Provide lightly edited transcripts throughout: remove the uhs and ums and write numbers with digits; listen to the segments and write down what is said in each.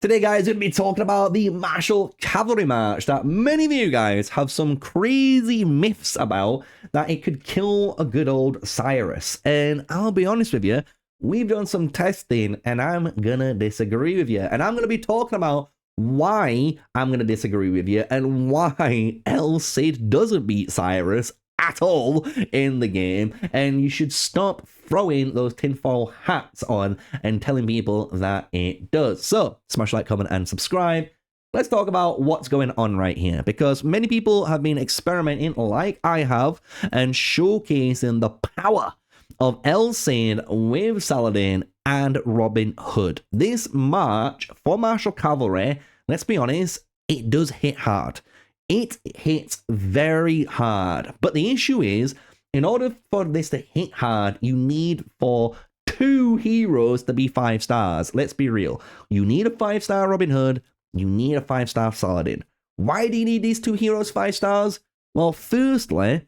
Today, guys, we're going to be talking about the martial cavalry march that many of you guys have some crazy myths about that it could kill a good old Cyrus. And I'll be honest with you, we've done some testing and I'm going to disagree with you. And I'm going to be talking about why I'm going to disagree with you and why Cid doesn't beat Cyrus at all in the game, and you should stop throwing those tinfoil hats on and telling people that it does. So smash like, comment, and subscribe. Let's talk about what's going on right here, because many people have been experimenting like I have and showcasing the power of Cid with Saladin and Robin Hood. This march for martial cavalry, let's be honest, it does hit hard. It hits very hard. But the issue is, in order for this to hit hard, you need for 2 heroes to be 5 stars. Let's be real. You need a 5-star Robin Hood. You need a 5-star Saladin. Why do you need these 2 heroes 5 stars? Well, firstly,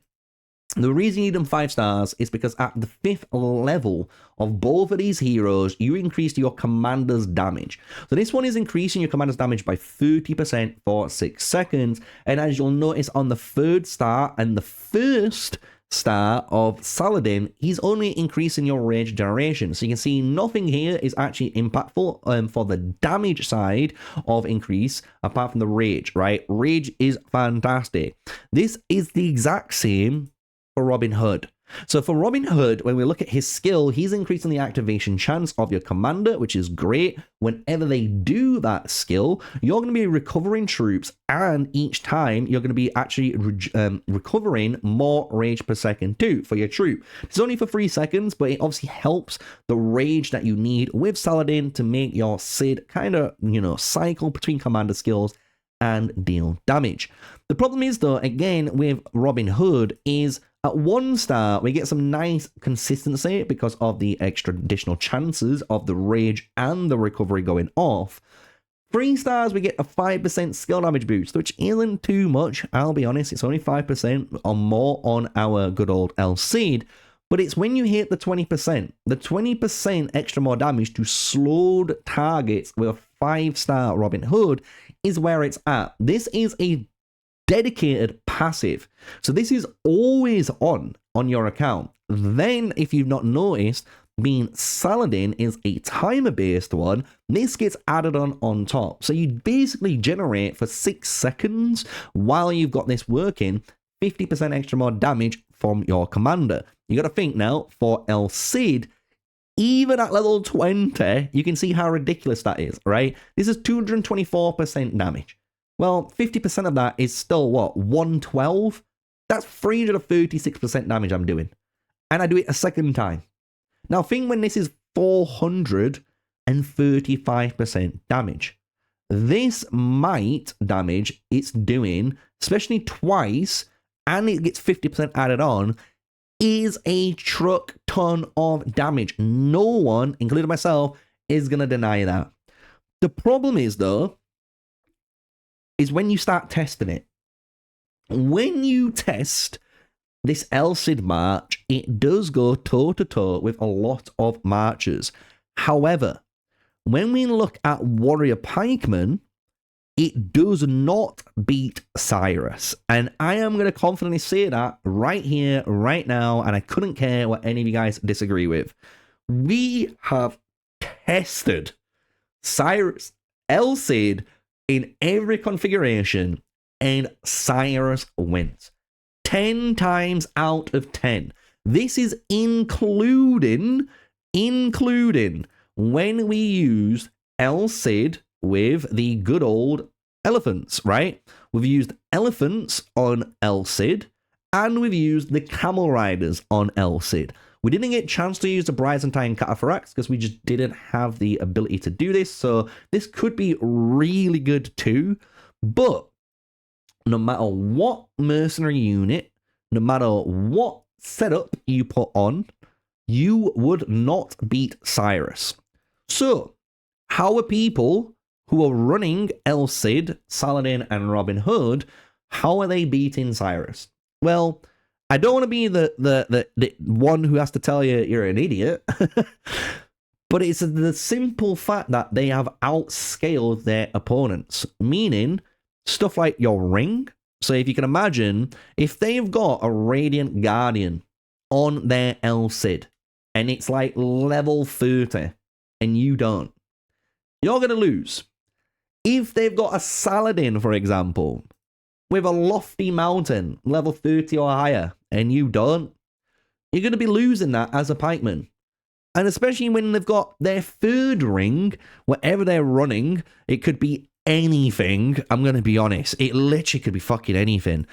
the reason you need them 5 stars is because at the 5th level of both of these heroes, you increase your commander's damage. So this one is increasing your commander's damage by 30% for 6 seconds. And as you'll notice on the 3rd star and the 1st star of Saladin, he's only increasing your rage generation. So you can see nothing here is actually impactful for the damage side of increase, apart from the rage, right? Rage is fantastic. This is the exact same for Robin Hood. So for Robin Hood, when we look at his skill, he's increasing the activation chance of your commander, which is great. Whenever they do that skill, you're going to be recovering troops, and each time you're going to be actually recovering more rage per second too for your troop. It's only for 3 seconds, but it obviously helps the rage that you need with Saladin to make your Cid kind of, cycle between commander skills and deal damage. The problem is, though, again, with Robin Hood is at 1 star, we get some nice consistency because of the extra additional chances of the rage and the recovery going off. 3 stars, we get a 5% skill damage boost, which isn't too much. I'll be honest, it's only 5% or more on our good old Cid. But it's when you hit the 20% extra more damage to slowed targets with a 5-star Robin Hood is where it's at. This is a dedicated passive. So this is always on your account. Then, if you've not noticed, being Saladin is a timer-based one, this gets added on top. So you basically generate for 6 seconds while you've got this working 50% extra more damage from your commander. You got to think now, for Cid, even at level 20, you can see how ridiculous that is, right? This is 224% damage. Well, 50% of that is still what? 112? That's 336% damage I'm doing. And I do it a second time. Now think when this is 435% damage. This might damage it's doing, especially twice, and it gets 50% added on, is a truck ton of damage. No one, including myself, is going to deny that. The problem is, though, is when you start testing it. When you test this Cid march, it does go toe-to-toe with a lot of marchers. However, when we look at Warrior Pikeman, it does not beat Cyrus. And I am going to confidently say that right here, right now, and I couldn't care what any of you guys disagree with. We have tested Cid in every configuration, and Cyrus wins 10 times out of 10. This is including when we use Cid with the good old elephants, right? We've used elephants on Cid, and we've used the camel riders on Cid. We didn't get a chance to use the Byzantine Cataphracts because we just didn't have the ability to do this. So this could be really good too. But no matter what mercenary unit, no matter what setup you put on, you would not beat Cyrus. So how are people who are running Cid, Saladin, and Robin Hood, how are they beating Cyrus? Well, I don't want to be the one who has to tell you you're an idiot, but it's the simple fact that they have outscaled their opponents, meaning stuff like your ring. So if you can imagine, if they've got a Radiant Guardian on their Cid, and it's like level 30, and you don't, you're going to lose. If they've got a Saladin, for example, with a Lofty Mountain, level 30 or higher, and you don't, you're going to be losing that as a pikeman. And especially when they've got their third ring, whatever they're running, it could be anything. I'm going to be honest. It literally could be fucking anything.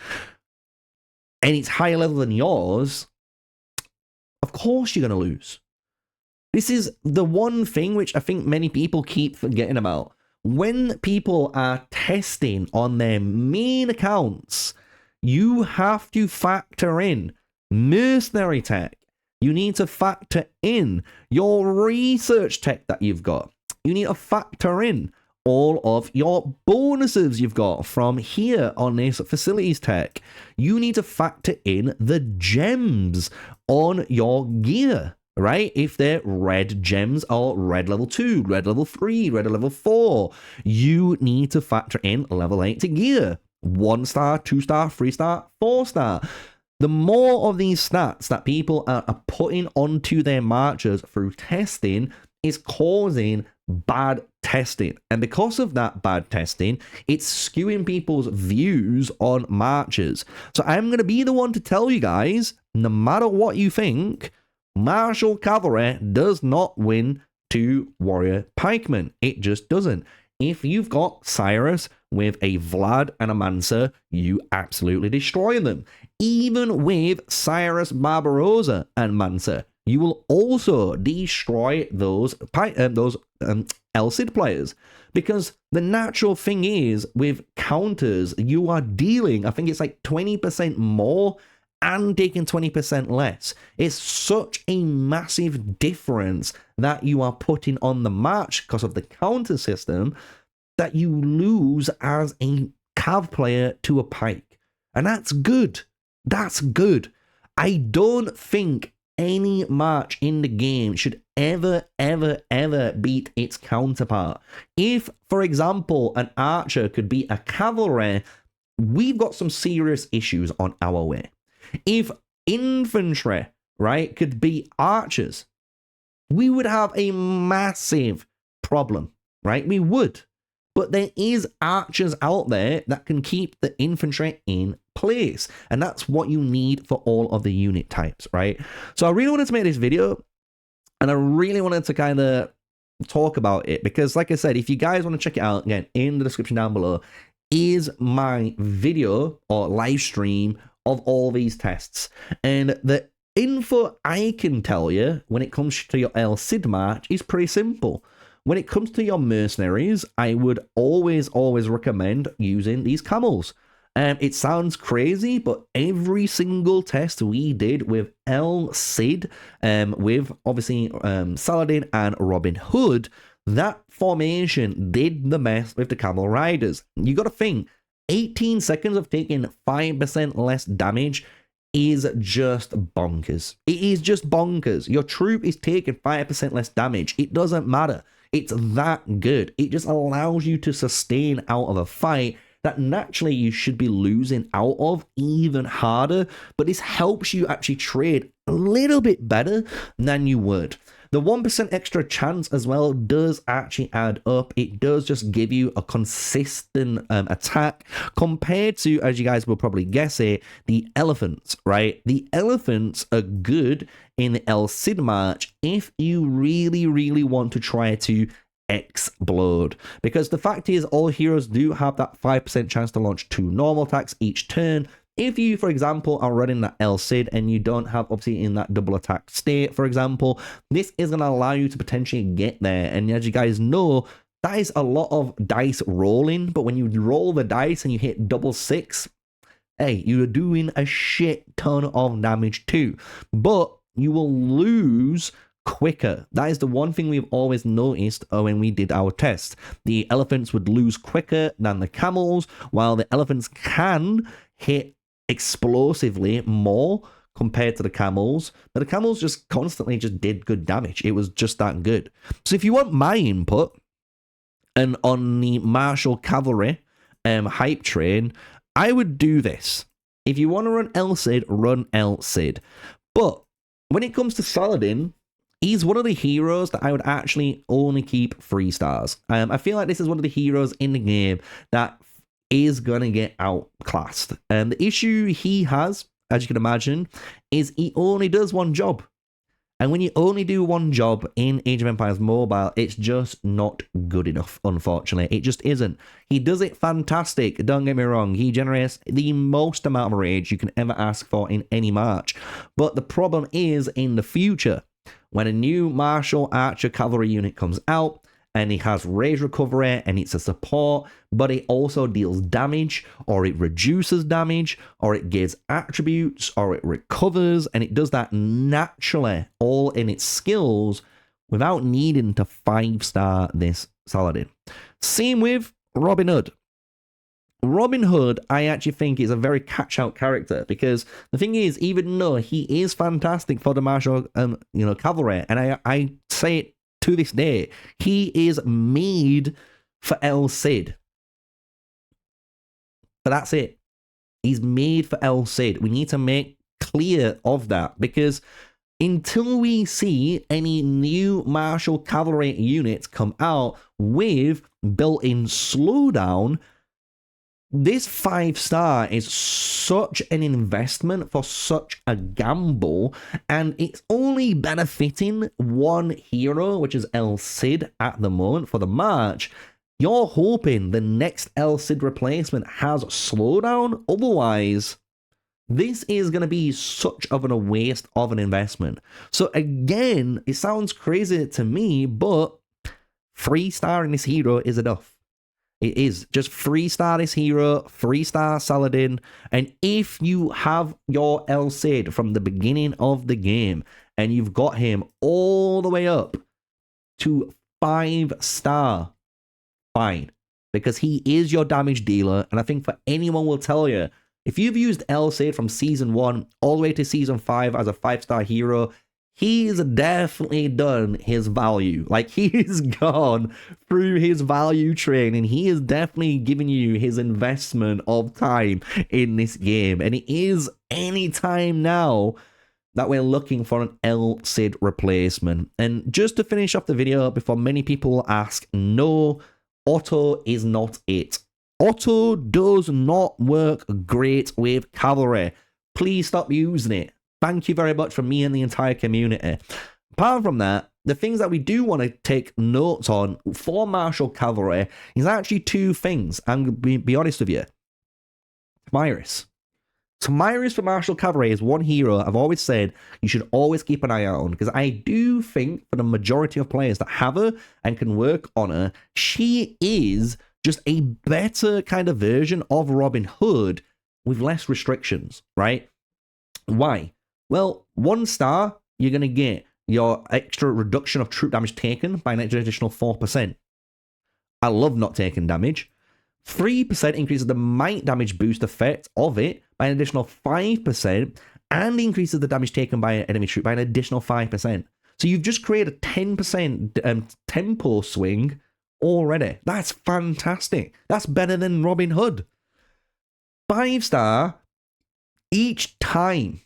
And it's higher level than yours. Of course you're going to lose. This is the one thing which I think many people keep forgetting about. When people are testing on their main accounts, you have to factor in mercenary tech. You need to factor in your research tech that you've got. You need to factor in all of your bonuses you've got from here on this facilities tech. You need to factor in the gems on your gear, right? If they're red gems or red level 2, red level 3, red level 4, you need to factor in level 8 gear. 1 star, 2 star, 3 star, 4 star. The more of these stats that people are putting onto their marchers through testing is causing bad testing. And because of that bad testing, it's skewing people's views on marchers. So I'm going to be the one to tell you guys, no matter what you think, martial cavalry does not win to warrior pikemen. It just doesn't. If you've got Cyrus with a Vlad and a Mansa, you absolutely destroy them. Even with Cyrus, Barbarossa, and Mansa, you will also destroy those Cid players. Because the natural thing is, with counters, you are dealing, I think it's like 20% more and taking 20% less. It's such a massive difference that you are putting on the march because of the counter system that you lose as a cav player to a pike. And that's good. That's good. I don't think any march in the game should ever beat its counterpart. If, for example, an archer could beat a cavalry, we've got some serious issues on our way. If infantry, right, could beat archers, we would have a massive problem, right? We would. But there is archers out there that can keep the infantry in place. And that's what you need for all of the unit types, right? So I really wanted to make this video. And I really wanted to kind of talk about it. Because like I said, if you guys want to check it out, again, in the description down below is my video or live stream of all these tests. And the info I can tell you when it comes to your Cid march is pretty simple. When it comes to your mercenaries, I would always recommend using these camels. It sounds crazy, but every single test we did with Cid, with obviously Saladin and Robin Hood, that formation did the best with the camel riders. You got to think, 18 seconds of taking 5% less damage is just bonkers. It is just bonkers. Your troop is taking 5% less damage. It doesn't matter. It's that good. It just allows you to sustain out of a fight that naturally you should be losing out of even harder, but this helps you actually trade a little bit better than you would. The 1% extra chance as well does actually add up. It does just give you a consistent attack compared to, as you guys will probably guess it, the elephants, right? The elephants are good in the Cid march if you really want to try to explode, because the fact is all heroes do have that 5% chance to launch 2 normal attacks each turn. If you, for example, are running that Cid and you don't have, obviously, in that double attack state, for example, this is going to allow you to potentially get there. And as you guys know, that is a lot of dice rolling, but when you roll the dice and you hit double 6, hey, you're doing a shit ton of damage too. But you will lose quicker. That is the one thing we've always noticed when we did our test. The elephants would lose quicker than the camels, while the elephants can hit explosively more compared to the camels, but the camels just constantly just did good damage. It was just that good. So if you want my input, and on the martial cavalry hype train, I would do this. If you want to run El Cid, run El Cid. But when it comes to Saladin, he's one of the heroes that I would actually only keep 3 stars. I feel like this is one of the heroes in the game that is going to get outclassed. And the issue he has, as you can imagine, is he only does one job. And when you only do one job in Age of Empires Mobile, it's just not good enough, unfortunately. It just isn't. He does it fantastic, don't get me wrong. He generates the most amount of rage you can ever ask for in any march. But the problem is, in the future, when a new martial archer cavalry unit comes out, and it has rage recovery, and it's a support, but it also deals damage, or it reduces damage, or it gives attributes, or it recovers, and it does that naturally, all in its skills, without needing to 5-star this Saladin. Same with Robin Hood. Robin Hood, I actually think, is a very catch-out character, because the thing is, even though he is fantastic for the martial, cavalry, and I say it to this day, he is made for El Cid. But that's it. He's made for El Cid. We need to make clear of that, because until we see any new martial cavalry units come out with built-in slowdown, this 5-star is such an investment for such a gamble, and it's only benefiting one hero, which is El Cid at the moment for the March. You're hoping the next El Cid replacement has slowdown, otherwise this is going to be such of a waste of an investment. So again, it sounds crazy to me, but 3-star in this hero is enough. It is. Just 3-star this hero, 3-star Saladin, and if you have your El Cid from the beginning of the game, and you've got him all the way up to 5-star, fine. Because he is your damage dealer, and I think for anyone will tell you, if you've used El Cid from Season 1 all the way to Season 5 as a 5-star hero, he's definitely done his value. Like, he's gone through his value train, and he is definitely giving you his investment of time in this game. And it is any time now that we're looking for an El Cid replacement. And just to finish off the video, before many people ask, no, auto is not it. Auto does not work great with cavalry. Please stop using it. Thank you very much from me and the entire community. Apart from that, the things that we do want to take notes on for martial cavalry is actually 2 things. I'm going to be honest with you. CYRUS. CYRUS for martial cavalry is one hero I've always said you should always keep an eye out on, because I do think for the majority of players that have her and can work on her, she is just a better kind of version of Robin Hood with less restrictions, right? Why? Well, 1-star, you're going to get your extra reduction of troop damage taken by an additional 4%. I love not taking damage. 3% increases the might damage boost effect of it by an additional 5%, and increases the damage taken by an enemy troop by an additional 5%. So you've just created a 10% tempo swing already. That's fantastic. That's better than Robin Hood. 5-star, each time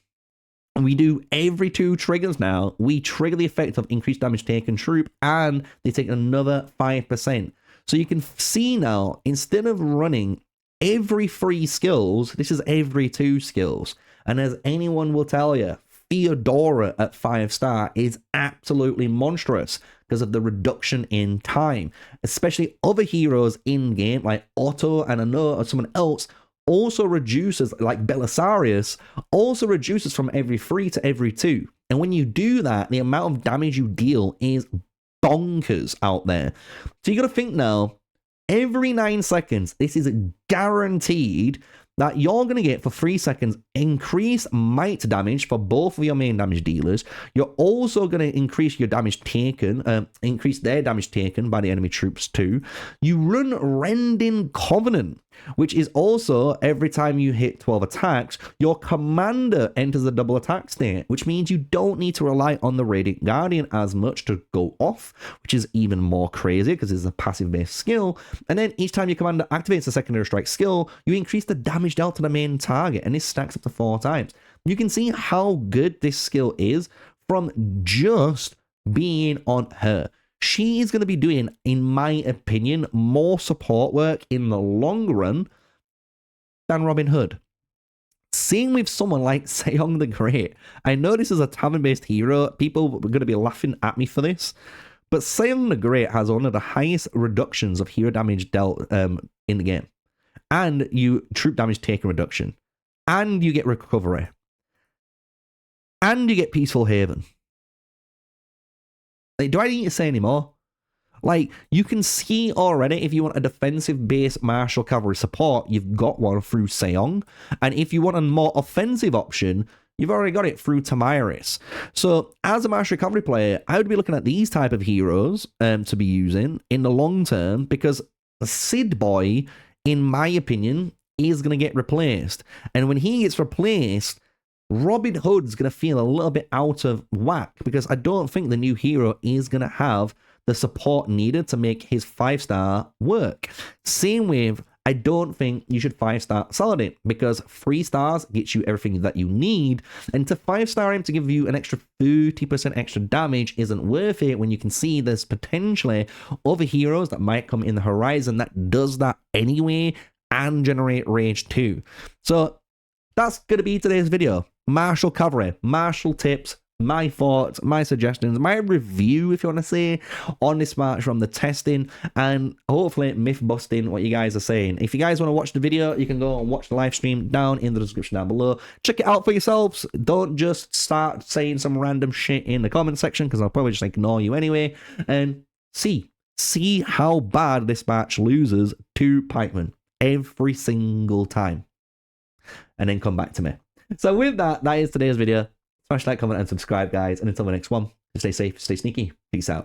we do every 2 triggers now, we trigger the effect of increased damage taken troop, and they take another 5%. So you can see now, instead of running every 3 skills, this is every 2 skills. And as anyone will tell you, Theodora at 5-star is absolutely monstrous because of the reduction in time. Especially other heroes in game, like Otto and I know someone else, also reduces, like Belisarius, also reduces from every 3 to every 2. And when you do that, the amount of damage you deal is bonkers out there. So you got to think now, every 9 seconds, this is guaranteed that you're going to get for 3 seconds increased might damage for both of your main damage dealers. You're also going to increase your damage taken, increase their damage taken by the enemy troops too. You run Rending Covenant which is also every time you hit 12 attacks, your commander enters a double attack state, which means you don't need to rely on the Radiant Guardian as much to go off, which is even more crazy because it's a passive-based skill. And then each time your commander activates a secondary strike skill, you increase the damage dealt to the main target, and this stacks up to 4 times. You can see how good this skill is from just being on her. She is going to be doing, in my opinion, more support work in the long run than Robin Hood. Same with someone like Seong the Great. I know this is a tavern-based hero. People are going to be laughing at me for this. But Seong the Great has one of the highest reductions of hero damage dealt in the game. And you troop damage taken reduction. And you get recovery. And you get Peaceful Haven. Like, do I need to say any more? Like, you can see already, if you want a defensive-based martial cavalry support, you've got one through Seong. And if you want a more offensive option, you've already got it through CYRUS. So, as a martial cavalry player, I would be looking at these type of heroes to be using in the long term, because Cid Boy, in my opinion, is going to get replaced. And when he gets replaced, Robin Hood's going to feel a little bit out of whack, because I don't think the new hero is going to have the support needed to make his 5-star work. Same with, I don't think you should 5-star Saladin, because 3 stars gets you everything that you need, and to 5-star him to give you an extra 30% extra damage isn't worth it when you can see there's potentially other heroes that might come in the horizon that does that anyway and generate rage too. So that's going to be today's video. Martial cavalry, martial tips, my thoughts, my suggestions, my review, if you want to say, on this match from the testing, and hopefully myth busting what you guys are saying. If you guys want to watch the video, you can go and watch the live stream down in the description down below. Check it out for yourselves. Don't just start saying some random shit in the comment section, because I'll probably just ignore you anyway. And see how bad this match loses to Pikeman every single time. And then come back to me. So with that, that is today's video. Smash like, comment, and subscribe, guys. And until the next one, stay safe, stay sneaky. Peace out.